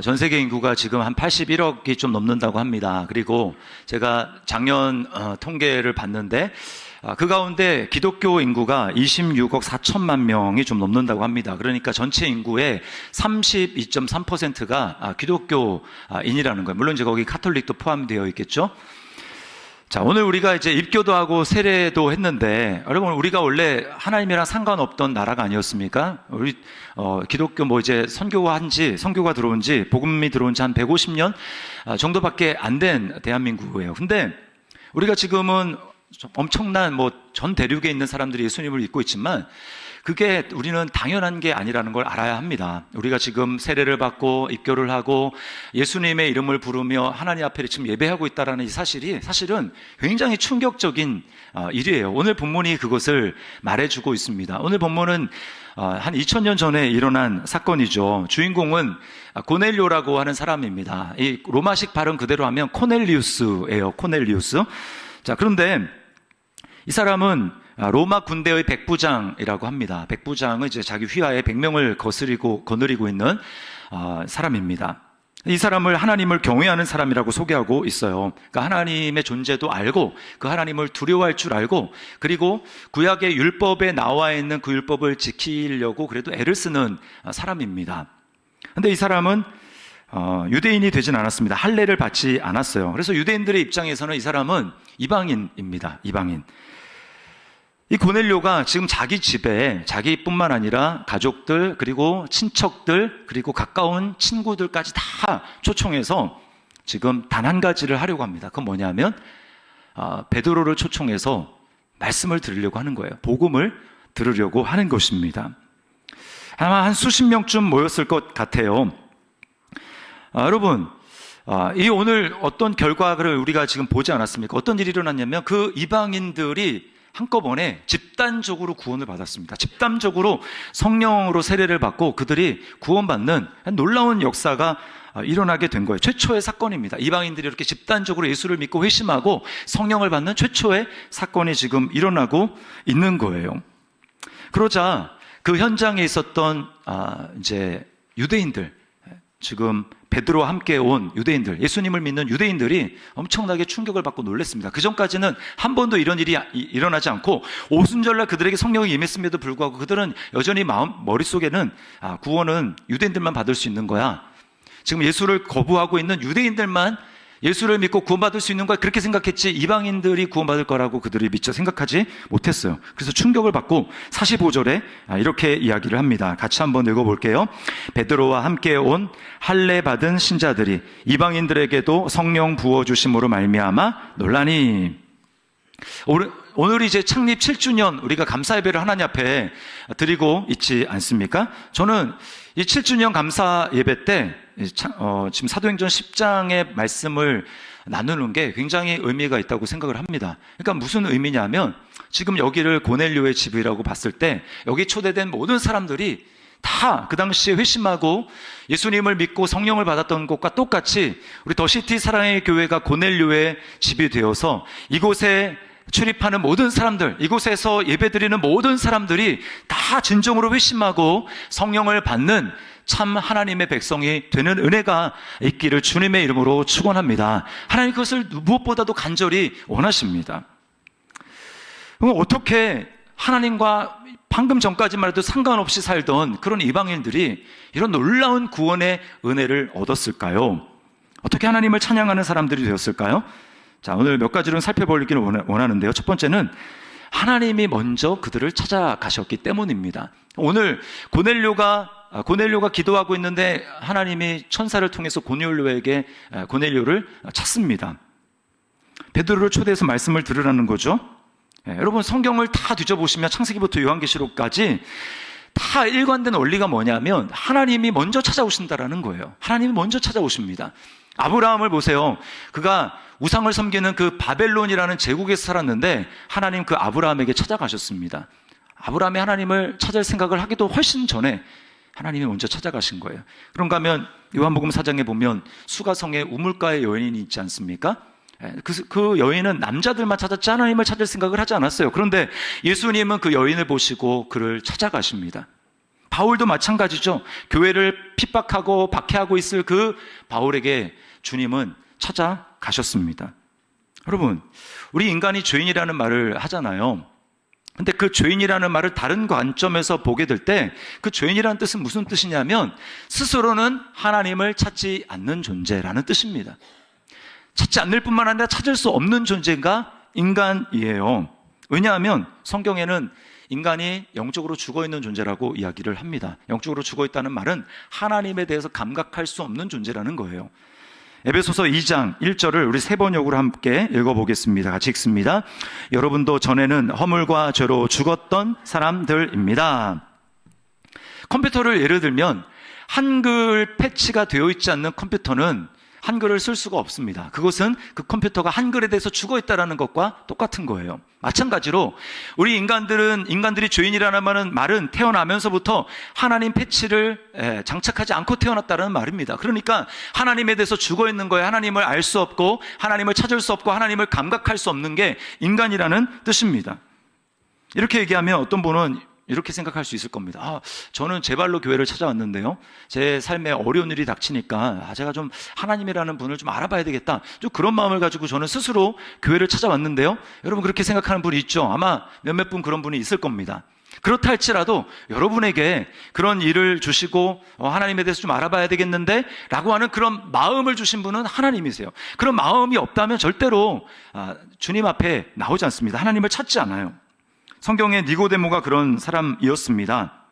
전 세계 인구가 지금 한 81억이 좀 넘는다고 합니다. 그리고 제가 작년 통계를 봤는데 그 가운데 기독교 인구가 26억 4천만 명이 좀 넘는다고 합니다. 그러니까 전체 인구의 32.3%가 기독교인이라는 거예요. 물론 이제 거기 카톨릭도 포함되어 있겠죠. 자, 오늘 우리가 이제 입교도 하고 세례도 했는데, 여러분, 우리가 원래 하나님이랑 상관없던 나라가 아니었습니까? 우리, 기독교 이제 선교가 들어온 지, 복음이 들어온 지 한 150년 정도밖에 안 된 대한민국이에요. 근데 우리가 지금은 엄청난 전 대륙에 있는 사람들이 예수님을 믿고 있지만, 그게 우리는 당연한 게 아니라는 걸 알아야 합니다. 우리가 지금 세례를 받고 입교를 하고 예수님의 이름을 부르며 하나님 앞에 지금 예배하고 있다는 이 사실은 굉장히 충격적인 일이에요. 오늘 본문이 그것을 말해주고 있습니다. 오늘 본문은 한 2000년 전에 일어난 사건이죠. 주인공은 고넬료라고 하는 사람입니다. 이 로마식 발음 그대로 하면 코넬리우스예요. 코넬리우스. 자, 그런데 이 사람은 로마 군대의 백부장이라고 합니다. 백부장은 이제 자기 휘하에 100명을 거느리고 있는 사람입니다. 이 사람을 하나님을 경외하는 사람이라고 소개하고 있어요. 그러니까 하나님의 존재도 알고 그 하나님을 두려워할 줄 알고 그리고 구약의 율법에 나와 있는 그 율법을 지키려고 그래도 애를 쓰는 사람입니다. 그런데 이 사람은 유대인이 되진 않았습니다. 할례를 받지 않았어요. 그래서 유대인들의 입장에서는 이 사람은 이방인입니다. 이방인. 이 고넬료가 지금 자기 집에 자기뿐만 아니라 가족들 그리고 친척들 그리고 가까운 친구들까지 다 초청해서 지금 단 한 가지를 하려고 합니다. 그건 뭐냐면 베드로를 초청해서 말씀을 들으려고 하는 거예요. 복음을 들으려고 하는 것입니다. 아마 한 수십 명쯤 모였을 것 같아요. 여러분, 이 오늘 어떤 결과를 우리가 지금 보지 않았습니까? 어떤 일이 일어났냐면 그 이방인들이 한꺼번에 집단적으로 구원을 받았습니다. 집단적으로 성령으로 세례를 받고 그들이 구원받는 놀라운 역사가 일어나게 된 거예요. 최초의 사건입니다. 이방인들이 이렇게 집단적으로 예수를 믿고 회심하고 성령을 받는 최초의 사건이 지금 일어나고 있는 거예요. 그러자 그 현장에 있었던 이제 유대인들, 지금 베드로와 함께 온 유대인들, 예수님을 믿는 유대인들이 엄청나게 충격을 받고 놀랐습니다. 그 전까지는 한 번도 이런 일이 일어나지 않고 오순절날 그들에게 성령이 임했음에도 불구하고 그들은 여전히 머릿속에는 구원은 유대인들만 받을 수 있는 거야. 지금 예수를 거부하고 있는 유대인들만 예수를 믿고 구원받을 수 있는 거야. 그렇게 생각했지 이방인들이 구원받을 거라고 그들이 미처 생각하지 못했어요. 그래서 충격을 받고 45절에 이렇게 이야기를 합니다. 같이 한번 읽어볼게요. 베드로와 함께 온 할례 받은 신자들이 이방인들에게도 성령 부어주심으로 말미암아 놀라니. 오늘이 이제 창립 7주년 우리가 감사 예배를 하나님 앞에 드리고 있지 않습니까? 저는 이 7주년 감사 예배 때 지금 사도행전 10장의 말씀을 나누는 게 굉장히 의미가 있다고 생각을 합니다. 그러니까 무슨 의미냐면 지금 여기를 고넬료의 집이라고 봤을 때 여기 초대된 모든 사람들이 다 그 당시에 회심하고 예수님을 믿고 성령을 받았던 것과 똑같이 우리 더시티 사랑의 교회가 고넬료의 집이 되어서 이곳에 출입하는 모든 사람들, 이곳에서 예배드리는 모든 사람들이 다 진정으로 회심하고 성령을 받는 참 하나님의 백성이 되는 은혜가 있기를 주님의 이름으로 축원합니다. 하나님 그것을 무엇보다도 간절히 원하십니다. 그럼 어떻게 하나님과 방금 전까지만 해도 상관없이 살던 그런 이방인들이 이런 놀라운 구원의 은혜를 얻었을까요? 어떻게 하나님을 찬양하는 사람들이 되었을까요? 자, 오늘 몇 가지를 살펴보기를 원하는데요. 첫 번째는 하나님이 먼저 그들을 찾아가셨기 때문입니다. 오늘 고넬료가 기도하고 있는데 하나님이 천사를 통해서 고넬료를 찾습니다. 베드로를 초대해서 말씀을 들으라는 거죠. 여러분 성경을 다 뒤져보시면 창세기부터 요한계시록까지 다 일관된 원리가 뭐냐면 하나님이 먼저 찾아오신다라는 거예요. 하나님이 먼저 찾아오십니다. 아브라함을 보세요. 그가 우상을 섬기는 그 바벨론이라는 제국에서 살았는데 하나님 그 아브라함에게 찾아가셨습니다. 아브라함이 하나님을 찾을 생각을 하기도 훨씬 전에 하나님이 먼저 찾아가신 거예요. 그런가 하면 요한복음 4장에 보면 수가성에 우물가의 여인이 있지 않습니까? 그 여인은 남자들만 찾았지 하나님을 찾을 생각을 하지 않았어요. 그런데 예수님은 그 여인을 보시고 그를 찾아가십니다. 바울도 마찬가지죠. 교회를 핍박하고 박해하고 있을 그 바울에게 주님은 찾아가셨습니다. 여러분, 우리 인간이 죄인이라는 말을 하잖아요. 근데 그 죄인이라는 말을 다른 관점에서 보게 될 때 그 죄인이라는 뜻은 무슨 뜻이냐면 스스로는 하나님을 찾지 않는 존재라는 뜻입니다. 찾지 않을 뿐만 아니라 찾을 수 없는 존재가 인간이에요. 왜냐하면 성경에는 인간이 영적으로 죽어있는 존재라고 이야기를 합니다. 영적으로 죽어있다는 말은 하나님에 대해서 감각할 수 없는 존재라는 거예요. 에베소서 2장 1절을 우리 세 번역으로 함께 읽어보겠습니다. 같이 읽습니다. 여러분도 전에는 허물과 죄로 죽었던 사람들입니다. 컴퓨터를 예를 들면 한글 패치가 되어 있지 않는 컴퓨터는 한글을 쓸 수가 없습니다. 그것은 그 컴퓨터가 한글에 대해서 죽어있다는 것과 똑같은 거예요. 마찬가지로 우리 인간들이 죄인이라는 말은 태어나면서부터 하나님 패치를 장착하지 않고 태어났다는 말입니다. 그러니까 하나님에 대해서 죽어있는 거예요. 하나님을 알 수 없고 하나님을 찾을 수 없고 하나님을 감각할 수 없는 게 인간이라는 뜻입니다. 이렇게 얘기하면 어떤 분은 이렇게 생각할 수 있을 겁니다. 저는 제 발로 교회를 찾아왔는데요. 제 삶에 어려운 일이 닥치니까 제가 좀 하나님이라는 분을 좀 알아봐야 되겠다. 좀 그런 마음을 가지고 저는 스스로 교회를 찾아왔는데요. 여러분 그렇게 생각하는 분이 있죠. 아마 몇몇 분 그런 분이 있을 겁니다. 그렇다 할지라도 여러분에게 그런 일을 주시고 하나님에 대해서 좀 알아봐야 되겠는데 라고 하는 그런 마음을 주신 분은 하나님이세요. 그런 마음이 없다면 절대로 주님 앞에 나오지 않습니다. 하나님을 찾지 않아요. 성경에 니고데모가 그런 사람이었습니다.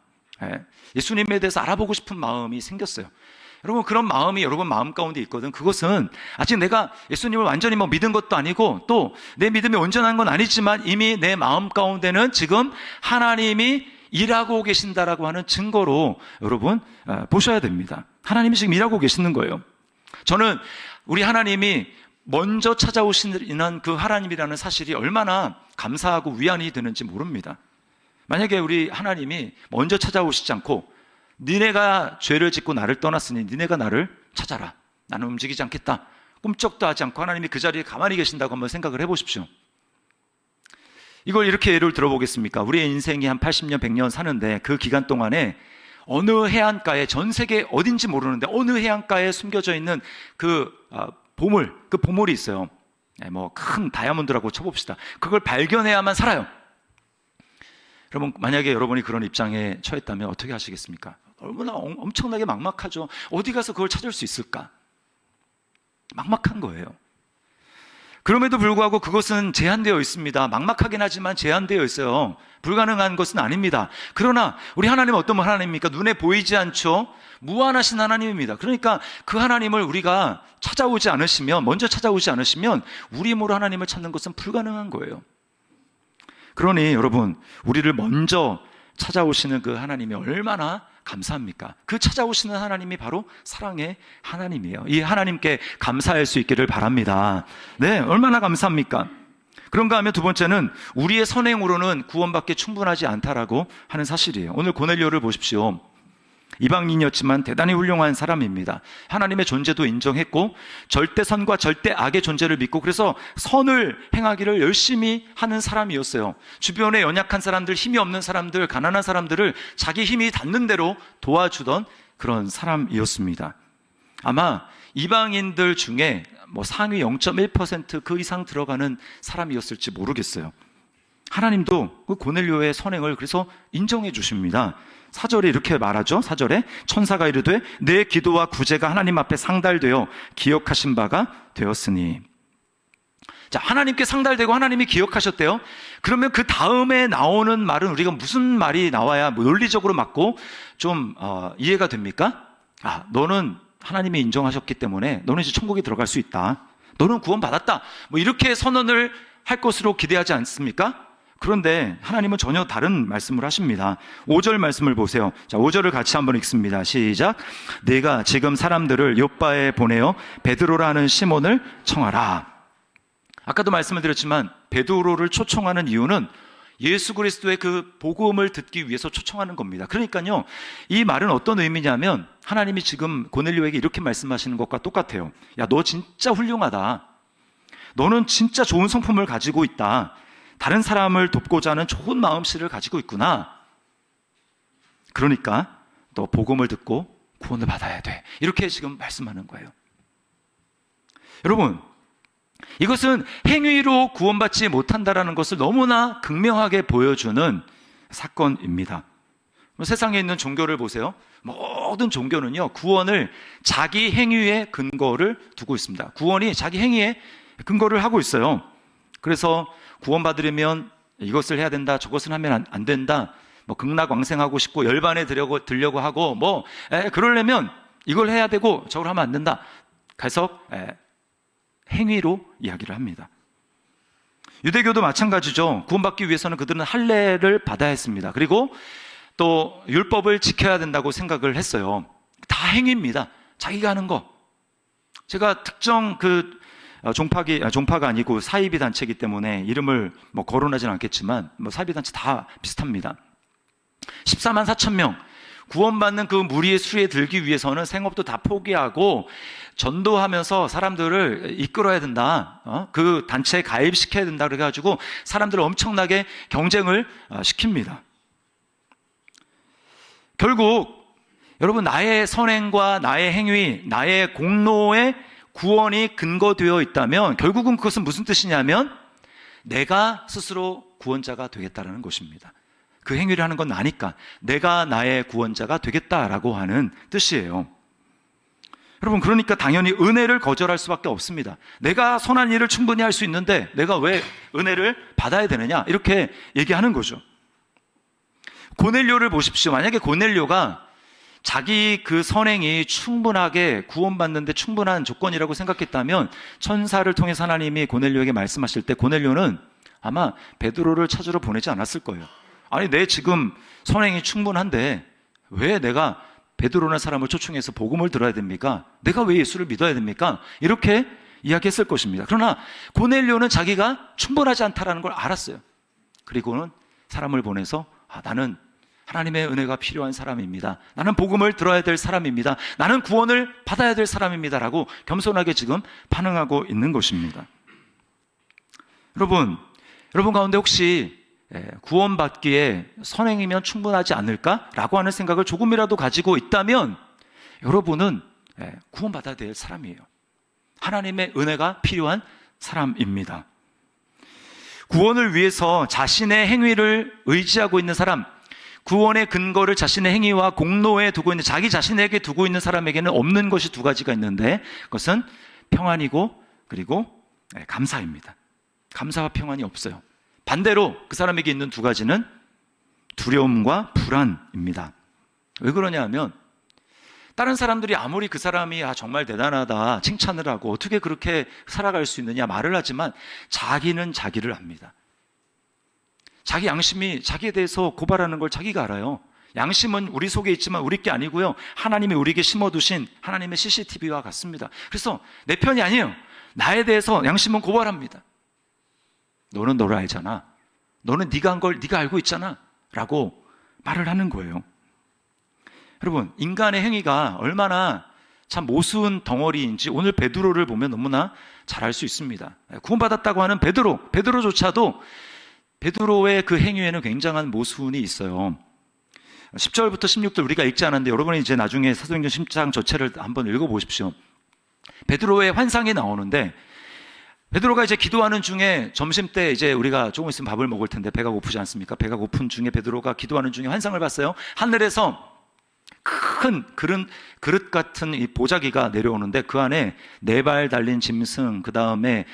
예수님에 대해서 알아보고 싶은 마음이 생겼어요. 여러분 그런 마음이 여러분 마음 가운데 있거든. 그것은 아직 내가 예수님을 완전히 믿은 것도 아니고 또 내 믿음이 온전한 건 아니지만 이미 내 마음 가운데는 지금 하나님이 일하고 계신다라고 하는 증거로 여러분 보셔야 됩니다. 하나님이 지금 일하고 계시는 거예요. 저는 우리 하나님이 먼저 찾아오시는 그 하나님이라는 사실이 얼마나 감사하고 위안이 되는지 모릅니다. 만약에 우리 하나님이 먼저 찾아오시지 않고 니네가 죄를 짓고 나를 떠났으니 니네가 나를 찾아라. 나는 움직이지 않겠다. 꿈쩍도 하지 않고 하나님이 그 자리에 가만히 계신다고 한번 생각을 해보십시오. 이걸 이렇게 예를 들어보겠습니까? 우리의 인생이 한 80년, 100년 사는데 그 기간 동안에 어느 해안가에 전 세계 어딘지 모르는데 어느 해안가에 숨겨져 있는 그 보물이 있어요. 큰 다이아몬드라고 쳐봅시다. 그걸 발견해야만 살아요. 여러분, 만약에 여러분이 그런 입장에 처했다면 어떻게 하시겠습니까? 얼마나 엄청나게 막막하죠. 어디 가서 그걸 찾을 수 있을까? 막막한 거예요. 그럼에도 불구하고 그것은 제한되어 있습니다. 막막하긴 하지만 제한되어 있어요. 불가능한 것은 아닙니다. 그러나 우리 하나님은 어떤 하나님입니까? 눈에 보이지 않죠? 무한하신 하나님입니다. 그러니까 그 하나님을 우리가 먼저 찾아오지 않으시면 우리 힘으로 하나님을 찾는 것은 불가능한 거예요. 그러니 여러분, 우리를 먼저 찾아오시는 그 하나님이 얼마나 감사합니까? 그 찾아오시는 하나님이 바로 사랑의 하나님이에요. 이 하나님께 감사할 수 있기를 바랍니다. 네, 얼마나 감사합니까? 그런가 하면 두 번째는 우리의 선행으로는 구원받기 충분하지 않다라고 하는 사실이에요. 오늘 고넬료를 보십시오. 이방인이었지만 대단히 훌륭한 사람입니다. 하나님의 존재도 인정했고 절대 선과 절대 악의 존재를 믿고 그래서 선을 행하기를 열심히 하는 사람이었어요. 주변에 연약한 사람들, 힘이 없는 사람들, 가난한 사람들을 자기 힘이 닿는 대로 도와주던 그런 사람이었습니다. 아마 이방인들 중에 상위 0.1% 그 이상 들어가는 사람이었을지 모르겠어요. 하나님도 그 고넬료의 선행을 그래서 인정해 주십니다. 4절에 이렇게 말하죠. 4절에 천사가 이르되 내 기도와 구제가 하나님 앞에 상달되어 기억하신 바가 되었으니. 자, 하나님께 상달되고 하나님이 기억하셨대요. 그러면 그 다음에 나오는 말은 우리가 무슨 말이 나와야 논리적으로 맞고 좀 이해가 됩니까? 너는 하나님이 인정하셨기 때문에 너는 이제 천국에 들어갈 수 있다. 너는 구원받았다. 이렇게 선언을 할 것으로 기대하지 않습니까? 그런데 하나님은 전혀 다른 말씀을 하십니다. 5절 말씀을 보세요. 자, 5절을 같이 한번 읽습니다. 시작. 내가 지금 사람들을 요바에 보내어 베드로라는 시몬을 청하라. 아까도 말씀을 드렸지만 베드로를 초청하는 이유는 예수 그리스도의 그 복음을 듣기 위해서 초청하는 겁니다. 그러니까요, 이 말은 어떤 의미냐면 하나님이 지금 고넬료에게 이렇게 말씀하시는 것과 똑같아요. 야, 너 진짜 훌륭하다. 너는 진짜 좋은 성품을 가지고 있다. 다른 사람을 돕고자 하는 좋은 마음씨를 가지고 있구나. 그러니까 또 복음을 듣고 구원을 받아야 돼. 이렇게 지금 말씀하는 거예요. 여러분, 이것은 행위로 구원받지 못한다라는 것을 너무나 극명하게 보여주는 사건입니다. 세상에 있는 종교를 보세요. 모든 종교는요, 구원을 자기 행위에 근거를 두고 있습니다. 구원이 자기 행위에 근거를 하고 있어요. 그래서 구원받으려면 이것을 해야 된다, 저것을 하면 안 된다, 극락왕생하고 싶고 열반에 들려고 하고, 그러려면 이걸 해야 되고 저걸 하면 안 된다. 그래서 행위로 이야기를 합니다. 유대교도 마찬가지죠. 구원받기 위해서는 그들은 할례를 받아야 했습니다. 그리고 또 율법을 지켜야 된다고 생각을 했어요. 다 행위입니다. 자기가 하는 거. 제가 특정 종파가 아니고 사이비 단체이기 때문에 이름을 거론하지는 않겠지만 사이비 단체 다 비슷합니다. 14만 4천 명 구원받는 그 무리의 수에 들기 위해서는 생업도 다 포기하고 전도하면서 사람들을 이끌어야 된다. 그 단체에 가입시켜야 된다. 그래가지고 사람들을 엄청나게 경쟁을 시킵니다. 결국 여러분, 나의 선행과 나의 행위, 나의 공로에 구원이 근거되어 있다면 결국은 그것은 무슨 뜻이냐면 내가 스스로 구원자가 되겠다라는 것입니다. 그 행위를 하는 건 나니까 내가 나의 구원자가 되겠다라고 하는 뜻이에요. 여러분, 그러니까 당연히 은혜를 거절할 수밖에 없습니다. 내가 선한 일을 충분히 할 수 있는데 내가 왜 은혜를 받아야 되느냐, 이렇게 얘기하는 거죠. 고넬료를 보십시오. 만약에 고넬료가 자기 그 선행이 충분하게 구원받는데 충분한 조건이라고 생각했다면 천사를 통해서 하나님이 고넬료에게 말씀하실 때 고넬료는 아마 베드로를 찾으러 보내지 않았을 거예요. 아니, 내 지금 선행이 충분한데 왜 내가 베드로라는 사람을 초청해서 복음을 들어야 됩니까? 내가 왜 예수를 믿어야 됩니까? 이렇게 이야기했을 것입니다. 그러나 고넬료는 자기가 충분하지 않다라는 걸 알았어요. 그리고는 사람을 보내서 나는 하나님의 은혜가 필요한 사람입니다. 나는 복음을 들어야 될 사람입니다. 나는 구원을 받아야 될 사람입니다. 라고 겸손하게 지금 반응하고 있는 것입니다. 여러분 가운데 혹시 구원받기에 선행이면 충분하지 않을까라고 하는 생각을 조금이라도 가지고 있다면 여러분은 구원받아야 될 사람이에요. 하나님의 은혜가 필요한 사람입니다. 구원을 위해서 자신의 행위를 의지하고 있는 사람, 구원의 근거를 자신의 행위와 공로에 두고 있는, 자기 자신에게 두고 있는 사람에게는 없는 것이 두 가지가 있는데 그것은 평안이고 그리고 감사입니다. 감사와 평안이 없어요. 반대로 그 사람에게 있는 두 가지는 두려움과 불안입니다. 왜 그러냐 하면 다른 사람들이 아무리 그 사람이 정말 대단하다 칭찬을 하고 어떻게 그렇게 살아갈 수 있느냐 말을 하지만 자기는 자기를 압니다. 자기 양심이 자기에 대해서 고발하는 걸 자기가 알아요. 양심은 우리 속에 있지만 우리 게 아니고요, 하나님이 우리에게 심어두신 하나님의 CCTV와 같습니다. 그래서 내 편이 아니에요. 나에 대해서 양심은 고발합니다. 너는 너를 알잖아. 너는 네가 한 걸 네가 알고 있잖아. 라고 말을 하는 거예요. 여러분, 인간의 행위가 얼마나 참 모순 덩어리인지 오늘 베드로를 보면 너무나 잘 알 수 있습니다. 구원받았다고 하는 베드로조차도 베드로의 그 행위에는 굉장한 모순이 있어요. 10절부터 16절 우리가 읽지 않았는데 여러분이 이제 나중에 사도행전 10장 전체를 한번 읽어보십시오. 베드로의 환상이 나오는데 베드로가 이제 기도하는 중에 점심때 이제 우리가 조금 있으면 밥을 먹을 텐데 배가 고프지 않습니까? 배가 고픈 중에 베드로가 기도하는 중에 환상을 봤어요. 하늘에서 큰 그릇 같은 이 보자기가 내려오는데 그 안에 4발 달린 짐승, 그 다음에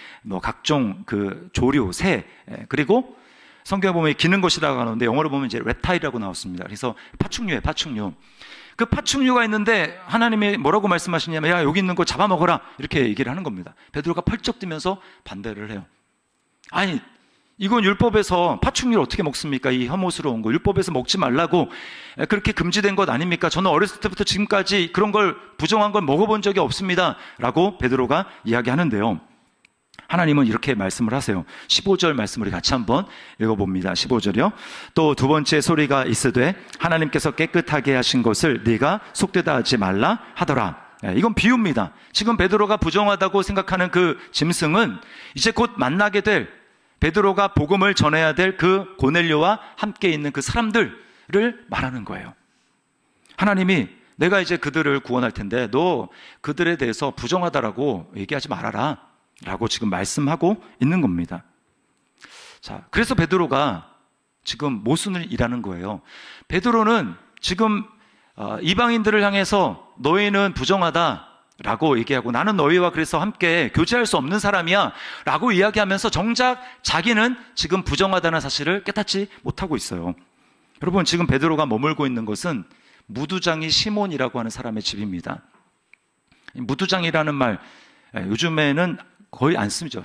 각종 그 조류, 새, 그리고 성경에 보면 기는 것이라고 하는데 영어로 보면 이제 reptile이라고 나왔습니다. 그래서 파충류예요, 파충류. 그 파충류가 있는데 하나님이 뭐라고 말씀하시냐면 야, 여기 있는 거 잡아먹어라, 이렇게 얘기를 하는 겁니다. 베드로가 펄쩍 뛰면서 반대를 해요. 아니, 이건 율법에서 파충류를 어떻게 먹습니까? 이 혐오스러운 거 율법에서 먹지 말라고 그렇게 금지된 것 아닙니까? 저는 어렸을 때부터 지금까지 그런 걸, 부정한 걸 먹어본 적이 없습니다 라고 베드로가 이야기하는데요, 하나님은 이렇게 말씀을 하세요. 15절 말씀을 같이 한번 읽어봅니다. 15절이요. 또 두 번째 소리가 있으되 하나님께서 깨끗하게 하신 것을 네가 속되다 하지 말라 하더라. 이건 비유입니다. 지금 베드로가 부정하다고 생각하는 그 짐승은 이제 곧 만나게 될, 베드로가 복음을 전해야 될 그 고넬료와 함께 있는 그 사람들을 말하는 거예요. 하나님이 내가 이제 그들을 구원할 텐데 너 그들에 대해서 부정하다라고 얘기하지 말아라 라고 지금 말씀하고 있는 겁니다. 자, 그래서 베드로가 지금 모순을 일하는 거예요. 베드로는 지금 이방인들을 향해서 너희는 부정하다 라고 얘기하고 나는 너희와 그래서 함께 교제할 수 없는 사람이야 라고 이야기하면서 정작 자기는 지금 부정하다는 사실을 깨닫지 못하고 있어요. 여러분, 지금 베드로가 머물고 있는 것은 무두장이 시몬이라고 하는 사람의 집입니다. 무두장이라는 말 요즘에는 거의 안 쓰죠.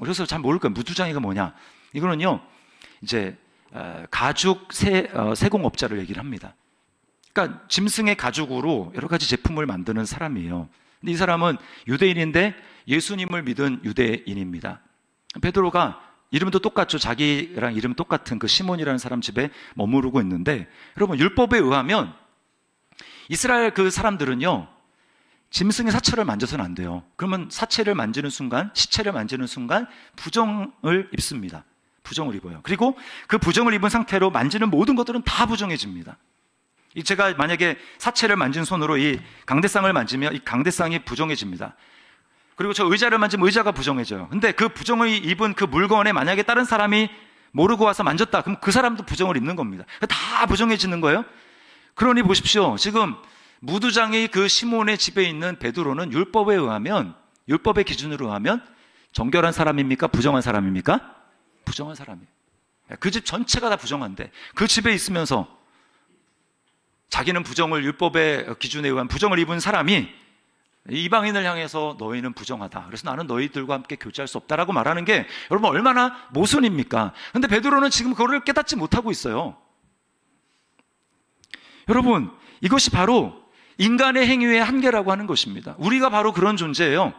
그래서 잘 모를 거예요. 무두장이가 뭐냐? 이거는요, 이제 가죽 세공업자를 얘기를 합니다. 그러니까 짐승의 가죽으로 여러 가지 제품을 만드는 사람이에요. 근데 이 사람은 유대인인데 예수님을 믿은 유대인입니다. 베드로가 이름도 똑같죠. 자기랑 이름 똑같은 그 시몬이라는 사람 집에 머무르고 있는데, 여러분, 율법에 의하면 이스라엘 그 사람들은요, 짐승의 사체를 만져서는 안 돼요. 그러면 사체를 만지는 순간, 시체를 만지는 순간 부정을 입습니다. 부정을 입어요. 그리고 그 부정을 입은 상태로 만지는 모든 것들은 다 부정해집니다. 제가 만약에 사체를 만진 손으로 이 강대상을 만지면 이 강대상이 부정해집니다. 그리고 저 의자를 만지면 의자가 부정해져요. 근데 그 부정을 입은 그 물건에 만약에 다른 사람이 모르고 와서 만졌다, 그럼 그 사람도 부정을 입는 겁니다. 다 부정해지는 거예요. 그러니 보십시오. 지금 무두장이 그 시몬의 집에 있는 베드로는 율법에 의하면, 율법의 기준으로 하면 정결한 사람입니까? 부정한 사람입니까? 부정한 사람이에요. 그 집 전체가 다 부정한데 그 집에 있으면서 자기는 부정을, 율법의 기준에 의한 부정을 입은 사람이 이방인을 향해서 너희는 부정하다, 그래서 나는 너희들과 함께 교제할 수 없다라고 말하는 게 여러분 얼마나 모순입니까? 근데 베드로는 지금 그거를 깨닫지 못하고 있어요. 여러분, 이것이 바로 인간의 행위의 한계라고 하는 것입니다. 우리가 바로 그런 존재예요.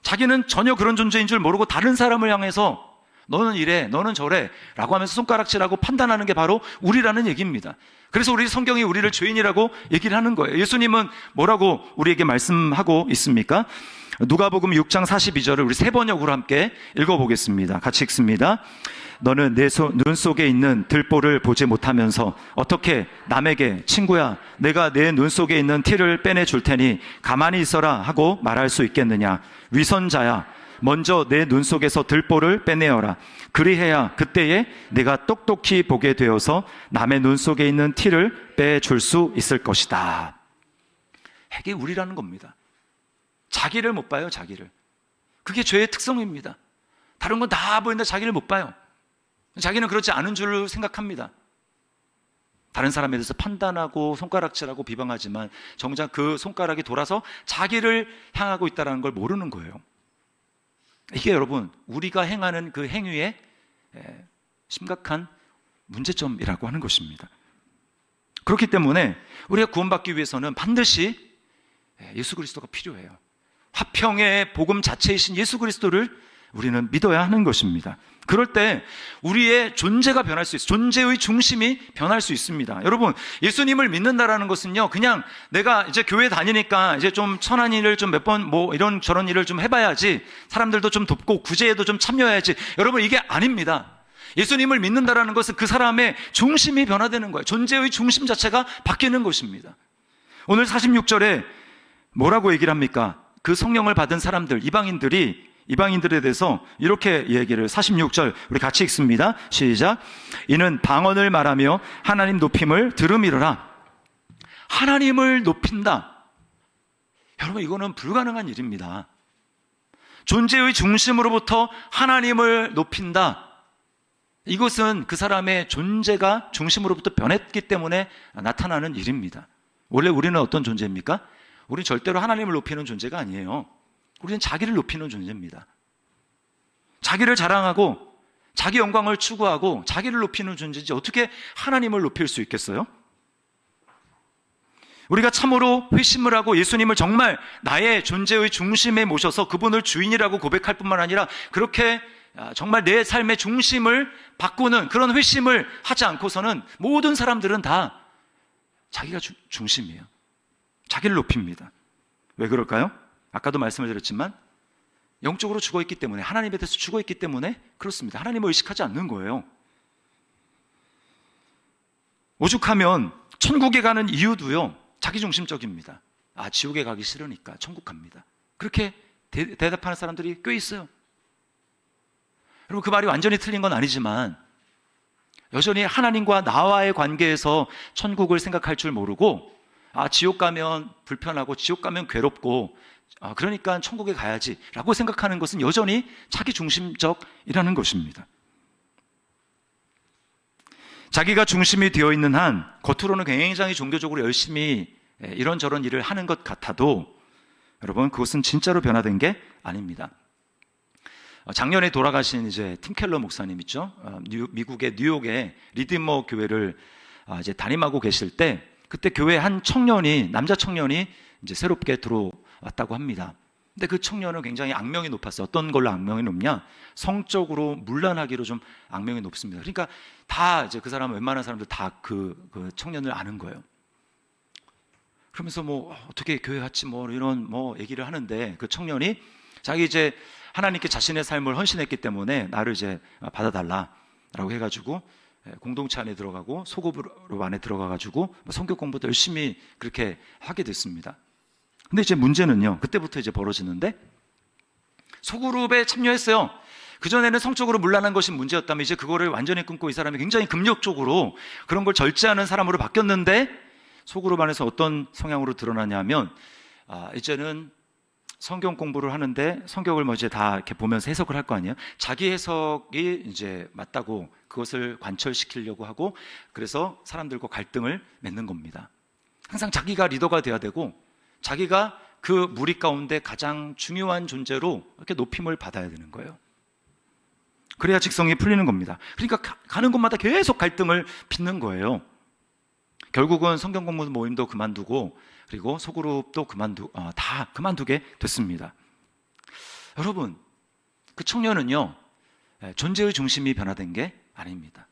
자기는 전혀 그런 존재인 줄 모르고 다른 사람을 향해서 너는 이래, 너는 저래 라고 하면서 손가락질하고 판단하는 게 바로 우리라는 얘기입니다. 그래서 우리 성경이 우리를 죄인이라고 얘기를 하는 거예요. 예수님은 뭐라고 우리에게 말씀하고 있습니까? 누가복음 6장 42절을 우리 세 번역으로 함께 읽어보겠습니다. 같이 읽습니다. 너는 내 눈 속에 있는 들보를 보지 못하면서 어떻게 남에게 친구야, 내가 내 눈 속에 있는 티를 빼내줄 테니 가만히 있어라 하고 말할 수 있겠느냐? 위선자야, 먼저 내 눈 속에서 들보를 빼내어라. 그리해야 그때에 내가 똑똑히 보게 되어서 남의 눈 속에 있는 티를 빼줄 수 있을 것이다. 이게 우리라는 겁니다. 자기를 못 봐요, 자기를. 그게 죄의 특성입니다. 다른 건 다 보이는데 자기를 못 봐요. 자기는 그렇지 않은 줄 생각합니다. 다른 사람에 대해서 판단하고 손가락질하고 비방하지만 정작 그 손가락이 돌아서 자기를 향하고 있다는 걸 모르는 거예요. 이게 여러분, 우리가 행하는 그 행위의 심각한 문제점이라고 하는 것입니다. 그렇기 때문에 우리가 구원받기 위해서는 반드시 예수 그리스도가 필요해요. 화평의 복음 자체이신 예수 그리스도를 우리는 믿어야 하는 것입니다. 그럴 때 우리의 존재가 변할 수 있어요. 존재의 중심이 변할 수 있습니다. 여러분, 예수님을 믿는다라는 것은요, 그냥 내가 이제 교회 다니니까 이제 좀 천한 일을 좀 몇 번 뭐 이런 저런 일을 좀 해봐야지, 사람들도 좀 돕고 구제에도 좀 참여해야지, 여러분, 이게 아닙니다. 예수님을 믿는다라는 것은 그 사람의 중심이 변화되는 거예요. 존재의 중심 자체가 바뀌는 것입니다. 오늘 46절에 뭐라고 얘기를 합니까? 그 성령을 받은 사람들, 이방인들에 대해서 이렇게 얘기를, 46절 우리 같이 읽습니다. 시작. 이는 방언을 말하며 하나님 높임을 들음이로라. 하나님을 높인다. 여러분, 이거는 불가능한 일입니다. 존재의 중심으로부터 하나님을 높인다. 이것은 그 사람의 존재가 중심으로부터 변했기 때문에 나타나는 일입니다. 원래 우리는 어떤 존재입니까? 우리는 절대로 하나님을 높이는 존재가 아니에요. 우리는 자기를 높이는 존재입니다. 자기를 자랑하고 자기 영광을 추구하고 자기를 높이는 존재지 어떻게 하나님을 높일 수 있겠어요? 우리가 참으로 회심을 하고 예수님을 정말 나의 존재의 중심에 모셔서 그분을 주인이라고 고백할 뿐만 아니라 그렇게 정말 내 삶의 중심을 바꾸는 그런 회심을 하지 않고서는 모든 사람들은 다 자기가 중심이에요. 자기를 높입니다. 왜 그럴까요? 아까도 말씀을 드렸지만 영적으로 죽어있기 때문에, 하나님에 대해서 죽어있기 때문에 그렇습니다. 하나님을 의식하지 않는 거예요. 오죽하면 천국에 가는 이유도요, 자기중심적입니다. 지옥에 가기 싫으니까 천국 갑니다. 그렇게 대답하는 사람들이 꽤 있어요. 여러분, 그 말이 완전히 틀린 건 아니지만 여전히 하나님과 나와의 관계에서 천국을 생각할 줄 모르고, 지옥 가면 불편하고 지옥 가면 괴롭고 그러니까 천국에 가야지 라고 생각하는 것은 여전히 자기중심적이라는 것입니다. 자기가 중심이 되어 있는 한 겉으로는 굉장히 종교적으로 열심히 이런저런 일을 하는 것 같아도 여러분, 그것은 진짜로 변화된 게 아닙니다. 작년에 돌아가신 이제 팀 켈러 목사님 있죠? 미국의 뉴욕의 리디머 교회를 이제 담임하고 계실 때, 그때 교회 한 청년이, 남자 청년이 이제 새롭게 들어왔다고 합니다. 근데 그 청년은 굉장히 악명이 높았어요. 어떤 걸로 악명이 높냐? 성적으로 문란하기로 좀 악명이 높습니다. 그러니까 다 이제 그 사람, 웬만한 사람들 다 그 청년을 아는 거예요. 그러면서 어떻게 교회 같이 이런 얘기를 하는데, 그 청년이 자기 이제 하나님께 자신의 삶을 헌신했기 때문에 나를 이제 받아달라라고 해가지고 공동체 안에 들어가고 소그룹 안에 들어가가지고 성경 공부도 열심히 그렇게 하게 됐습니다. 근데 이제 문제는요, 그때부터 이제 벌어지는데, 소그룹에 참여했어요. 그전에는 성적으로 문란한 것이 문제였다면 이제 그거를 완전히 끊고 이 사람이 굉장히 금욕적으로 그런 걸 절제하는 사람으로 바뀌었는데, 소그룹 안에서 어떤 성향으로 드러나냐면, 이제는 성경 공부를 하는데 성경을 이제 다 이렇게 보면서 해석을 할 거 아니에요. 자기 해석이 이제 맞다고 그것을 관철시키려고 하고, 그래서 사람들과 갈등을 맺는 겁니다. 항상 자기가 리더가 돼야 되고, 자기가 그 무리 가운데 가장 중요한 존재로 이렇게 높임을 받아야 되는 거예요. 그래야 직성이 풀리는 겁니다. 그러니까 가는 곳마다 계속 갈등을 빚는 거예요. 결국은 성경 공부 모임도 그만두고, 그리고 소그룹도 다 그만두게 됐습니다. 여러분, 그 청년은요, 존재의 중심이 변화된 게 아닙니다.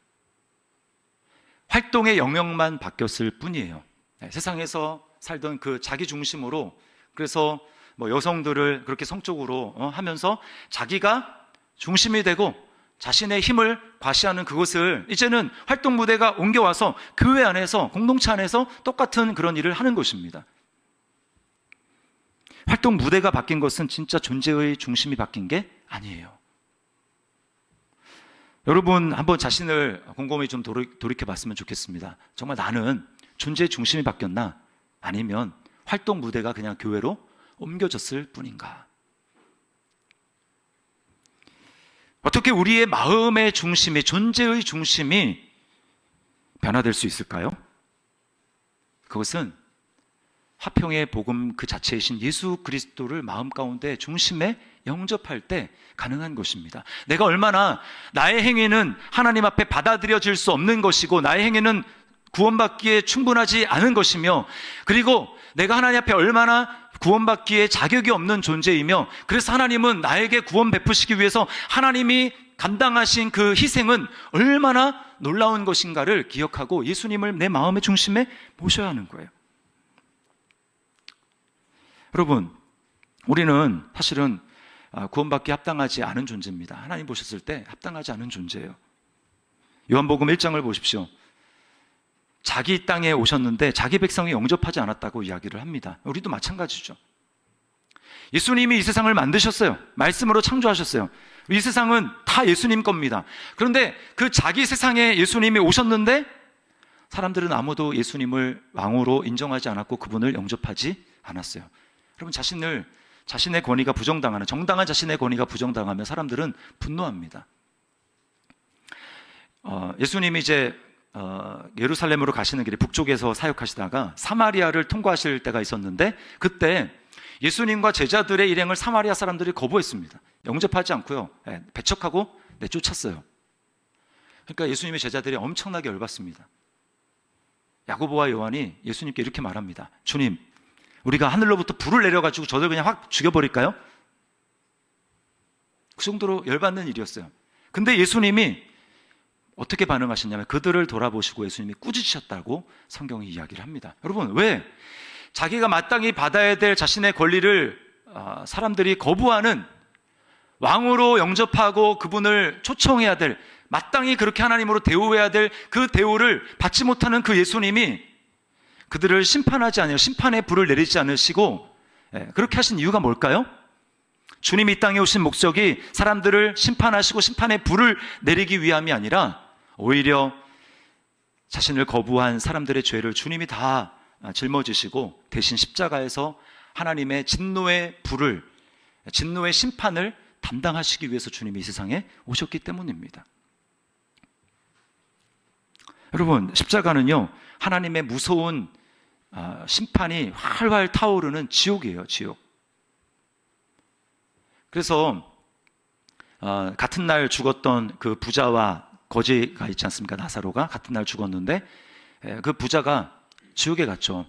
활동의 영역만 바뀌었을 뿐이에요. 세상에서 살던 그 자기 중심으로, 그래서 여성들을 그렇게 성적으로 하면서 자기가 중심이 되고 자신의 힘을 과시하는 그것을 이제는 활동 무대가 옮겨와서 교회 안에서, 공동체 안에서 똑같은 그런 일을 하는 것입니다. 활동 무대가 바뀐 것은 진짜 존재의 중심이 바뀐 게 아니에요. 여러분, 한번 자신을 곰곰이 좀 돌이켜 봤으면 좋겠습니다. 정말 나는 존재의 중심이 바뀌었나? 아니면 활동 무대가 그냥 교회로 옮겨졌을 뿐인가? 어떻게 우리의 마음의 중심이, 존재의 중심이 변화될 수 있을까요? 그것은 화평의 복음 그 자체이신 예수 그리스도를 마음 가운데 중심에 영접할 때 가능한 것입니다. 내가 얼마나, 나의 행위는 하나님 앞에 받아들여질 수 없는 것이고, 나의 행위는 구원받기에 충분하지 않은 것이며, 그리고 내가 하나님 앞에 얼마나 구원받기에 자격이 없는 존재이며, 그래서 하나님은 나에게 구원 베푸시기 위해서 하나님이 감당하신 그 희생은 얼마나 놀라운 것인가를 기억하고 예수님을 내 마음의 중심에 모셔야 하는 거예요. 여러분, 우리는 사실은 구원받기 합당하지 않은 존재입니다. 하나님 보셨을 때 합당하지 않은 존재예요. 요한복음 1장을 보십시오. 자기 땅에 오셨는데 자기 백성이 영접하지 않았다고 이야기를 합니다. 우리도 마찬가지죠. 예수님이 이 세상을 만드셨어요. 말씀으로 창조하셨어요. 이 세상은 다 예수님 겁니다. 그런데 그 자기 세상에 예수님이 오셨는데 사람들은 아무도 예수님을 왕으로 인정하지 않았고 그분을 영접하지 않았어요. 여러분, 자신의 권위가 부정당하는, 정당한 자신의 권위가 부정당하면 사람들은 분노합니다. 예수님이 이제 예루살렘으로 가시는 길에 북쪽에서 사역하시다가 사마리아를 통과하실 때가 있었는데, 그때 예수님과 제자들의 일행을 사마리아 사람들이 거부했습니다. 영접하지 않고요, 배척하고 내쫓았어요. 그러니까 예수님의 제자들이 엄청나게 열받습니다. 야고보와 요한이 예수님께 이렇게 말합니다. 주님, 우리가 하늘로부터 불을 내려가지고 저들 그냥 확 죽여버릴까요? 그 정도로 열받는 일이었어요. 근데 예수님이 어떻게 반응하셨냐면 그들을 돌아보시고 예수님이 꾸짖으셨다고 성경이 이야기를 합니다. 여러분, 왜? 자기가 마땅히 받아야 될 자신의 권리를 사람들이 거부하는, 왕으로 영접하고 그분을 초청해야 될, 마땅히 그렇게 하나님으로 대우해야 될 그 대우를 받지 못하는 그 예수님이 그들을 심판하지 않으려 심판의 불을 내리지 않으시고 그렇게 하신 이유가 뭘까요? 주님이 이 땅에 오신 목적이 사람들을 심판하시고 심판의 불을 내리기 위함이 아니라 오히려 자신을 거부한 사람들의 죄를 주님이 다 짊어지시고 대신 십자가에서 하나님의 진노의 불을, 진노의 심판을 담당하시기 위해서 주님이 이 세상에 오셨기 때문입니다. 여러분, 십자가는요, 하나님의 무서운 심판이 활활 타오르는 지옥이에요, 지옥. 그래서 같은 날 죽었던 그 부자와 거지가 있지 않습니까? 나사로가 같은 날 죽었는데 그 부자가 지옥에 갔죠.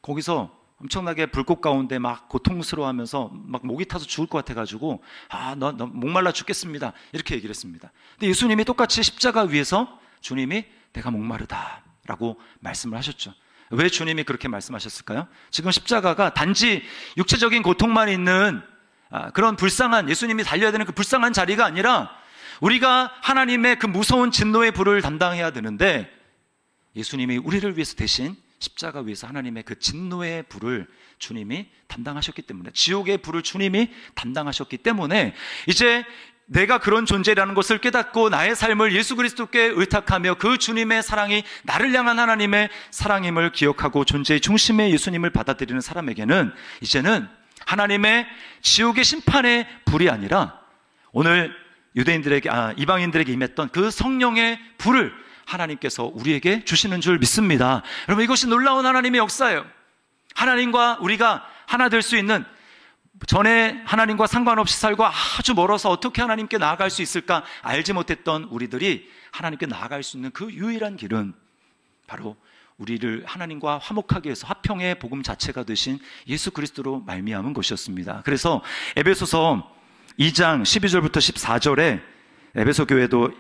거기서 엄청나게 불꽃 가운데 막 고통스러워하면서 막 목이 타서 죽을 것 같아가지고 너 목말라 죽겠습니다, 이렇게 얘기를 했습니다. 근데 예수님이 똑같이 십자가 위에서 주님이 내가 목마르다 라고 말씀을 하셨죠. 왜 주님이 그렇게 말씀하셨을까요? 지금 십자가가 단지 육체적인 고통만 있는 그런 불쌍한, 예수님이 달려야 되는 그 불쌍한 자리가 아니라 우리가 하나님의 그 무서운 진노의 불을 담당해야 되는데 예수님이 우리를 위해서 대신 십자가 위에서 하나님의 그 진노의 불을 주님이 담당하셨기 때문에, 지옥의 불을 주님이 담당하셨기 때문에 이제 내가 그런 존재라는 것을 깨닫고 나의 삶을 예수 그리스도께 의탁하며 그 주님의 사랑이 나를 향한 하나님의 사랑임을 기억하고 존재의 중심의 예수님을 받아들이는 사람에게는 이제는 하나님의 지옥의 심판의 불이 아니라 오늘 유대인들에게, 이방인들에게 임했던 그 성령의 불을 하나님께서 우리에게 주시는 줄 믿습니다. 여러분, 이것이 놀라운 하나님의 역사예요. 하나님과 우리가 하나 될 수 있는, 전에 하나님과 상관없이 살고 아주 멀어서 어떻게 하나님께 나아갈 수 있을까 알지 못했던 우리들이 하나님께 나아갈 수 있는 그 유일한 길은 바로 우리를 하나님과 화목하게 해서 화평의 복음 자체가 되신 예수 그리스도로 말미암은 것이었습니다. 그래서 에베소서 2장 12절부터 14절에 에베소 교회도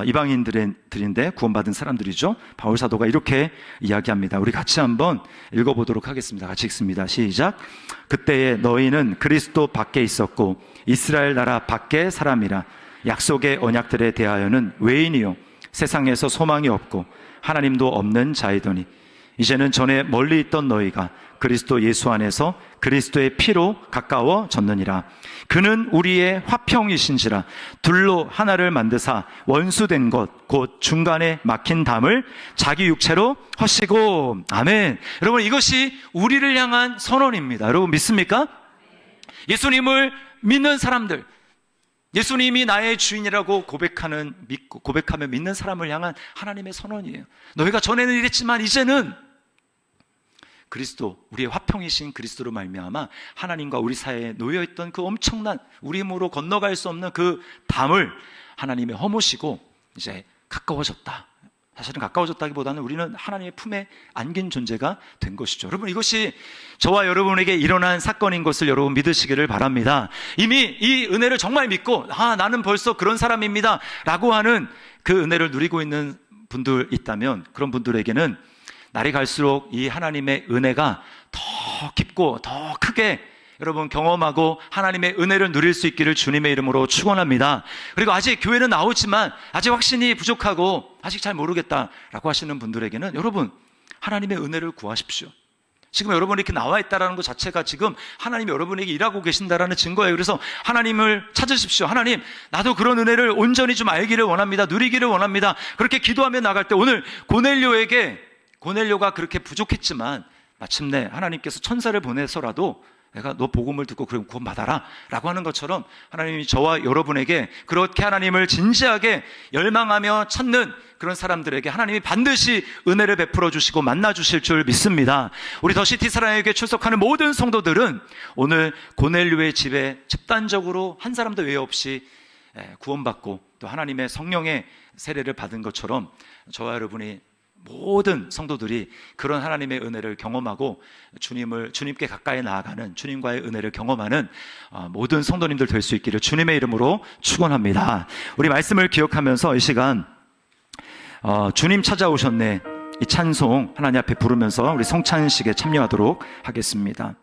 이방인들인데 구원받은 사람들이죠. 바울 사도가 이렇게 이야기합니다. 우리 같이 한번 읽어보도록 하겠습니다. 같이 읽습니다. 시작. 그때에 너희는 그리스도 밖에 있었고 이스라엘 나라 밖의 사람이라 약속의 언약들에 대하여는 외인이요 세상에서 소망이 없고 하나님도 없는 자이더니 이제는 전에 멀리 있던 너희가 그리스도 예수 안에서 그리스도의 피로 가까워졌느니라. 그는 우리의 화평이신지라 둘로 하나를 만드사 원수된 것 곧 중간에 막힌 담을 자기 육체로 허시고. 아멘. 여러분, 이것이 우리를 향한 선언입니다. 여러분 믿습니까? 예수님을 믿는 사람들, 예수님이 나의 주인이라고 고백하며 믿는 사람을 향한 하나님의 선언이에요. 너희가 전에는 이랬지만 이제는 그리스도, 우리의 화평이신 그리스도로 말미암아 하나님과 우리 사이에 놓여있던 그 엄청난 우리 힘으로 건너갈 수 없는 그 담을 하나님이 허무시고 이제 가까워졌다. 사실은 가까워졌다기보다는 우리는 하나님의 품에 안긴 존재가 된 것이죠. 여러분, 이것이 저와 여러분에게 일어난 사건인 것을 여러분 믿으시기를 바랍니다. 이미 이 은혜를 정말 믿고 나는 벌써 그런 사람입니다 라고 하는 그 은혜를 누리고 있는 분들 있다면 그런 분들에게는 날이 갈수록 이 하나님의 은혜가 더 깊고 더 크게 여러분 경험하고 하나님의 은혜를 누릴 수 있기를 주님의 이름으로 축원합니다. 그리고 아직 교회는 나오지만 아직 확신이 부족하고 아직 잘 모르겠다라고 하시는 분들에게는 여러분 하나님의 은혜를 구하십시오. 지금 여러분이 이렇게 나와 있다는 것 자체가 지금 하나님이 여러분에게 일하고 계신다라는 증거예요. 그래서 하나님을 찾으십시오. 하나님, 나도 그런 은혜를 온전히 좀 알기를 원합니다. 누리기를 원합니다. 그렇게 기도하며 나갈 때 오늘 고넬료가 그렇게 부족했지만 마침내 하나님께서 천사를 보내서라도 내가 너 복음을 듣고 그럼 구원받아라 라고 하는 것처럼 하나님이 저와 여러분에게 그렇게 하나님을 진지하게 열망하며 찾는 그런 사람들에게 하나님이 반드시 은혜를 베풀어 주시고 만나 주실 줄 믿습니다. 우리 더시티 사랑에게 출석하는 모든 성도들은 오늘 고넬료의 집에 집단적으로 한 사람도 외 없이 구원받고 또 하나님의 성령의 세례를 받은 것처럼 저와 여러분이 모든 성도들이 그런 하나님의 은혜를 경험하고 주님께 가까이 나아가는 주님과의 은혜를 경험하는 모든 성도님들 될 수 있기를 주님의 이름으로 축원합니다. 우리 말씀을 기억하면서 이 시간 주님 찾아오셨네 이 찬송 하나님 앞에 부르면서 우리 성찬식에 참여하도록 하겠습니다.